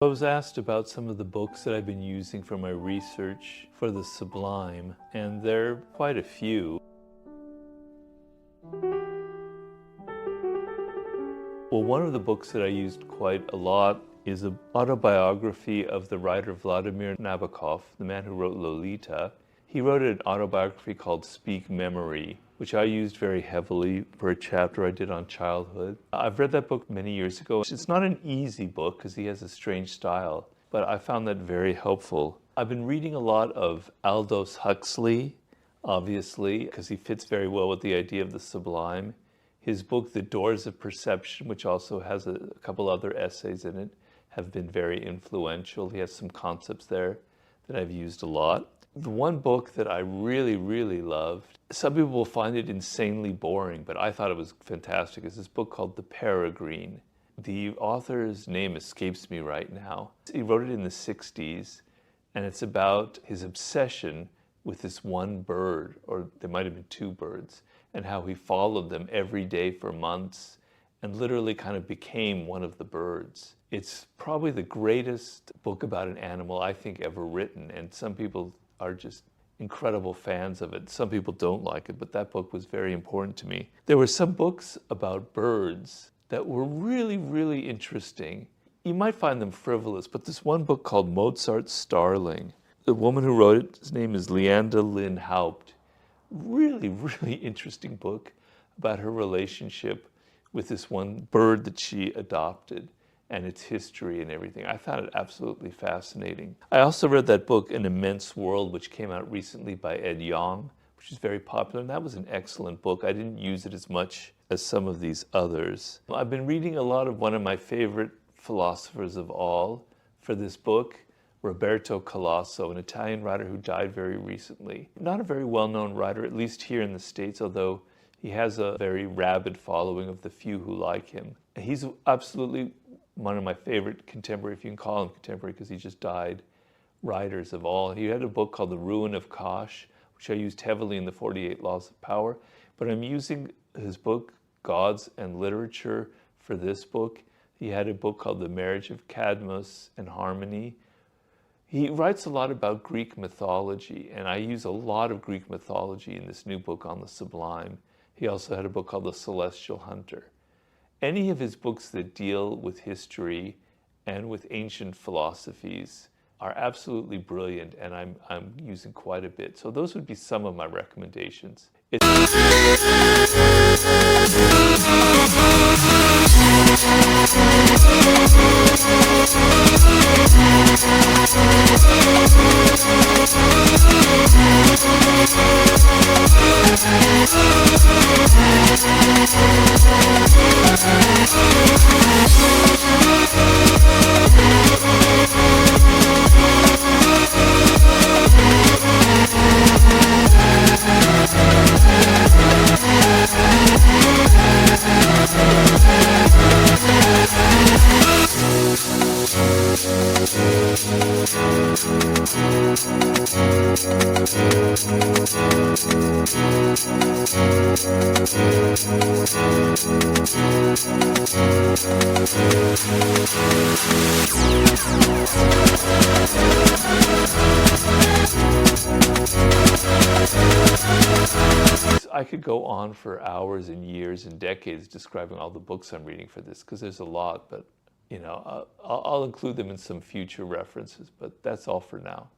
I was asked about some of the books that I've been using for my research for the Sublime, and there are quite a few. Well, one of the books that I used quite a lot is an autobiography of the writer Vladimir Nabokov, the man who wrote Lolita. He wrote an autobiography called Speak Memory, which I used very heavily for a chapter I did on childhood. I've read that book many years ago. It's not an easy book because he has a strange style, but I found that very helpful. I've been reading a lot of Aldous Huxley, obviously, because he fits very well with the idea of the sublime. His book, The Doors of Perception, which also has a couple other essays in it, have been very influential. He has some concepts there that I've used a lot. The one book that I really loved, some people will find it insanely boring, but I thought it was fantastic, is this book called The Greene. The author's name escapes me right now. He wrote it in the 60s, and it's about his obsession with this one bird, or there might have been two birds, and how he followed them every day for months and literally kind of became one of the birds. It's probably the greatest book about an animal I think ever written, and some people are just incredible fans of it. Some people don't like it, but that book was very important to me. There were some books about birds that were really interesting. You might find them frivolous, but this one book called Mozart's Starling, the woman who wrote it, his name is Leanda Lynn Haupt. Really interesting book about her relationship with this one bird that she adopted and its history and everything. I found it absolutely fascinating. I also read that book, An Immense World, which came out recently by Ed Yong, which is very popular, and that was an excellent book. I didn't use it as much as some of these others. I've been reading a lot of one of my favorite philosophers of all for this book, Roberto Calasso, an Italian writer who died very recently. Not a very well-known writer, at least here in the States, although he has a very rabid following of the few who like him. He's absolutely one of my favorite contemporary, if you can call him contemporary because he just died, writers of all. He had a book called The Ruin of Kosh, which I used heavily in the 48 Laws of Power, but I'm using his book, Gods and Literature, for this book. He had a book called The Marriage of Cadmus and Harmony. He writes a lot about Greek mythology, and I use a lot of Greek mythology in this new book on the Sublime. He also had a book called The Celestial Hunter. Any of his books that deal with history and with ancient philosophies are absolutely brilliant, and I'm using quite a bit. So those would be some of my recommendations. I could go on for hours and years and decades describing all the books I'm reading for this, because there's a lot, but you know, I'll include them in some future references, but that's all for now.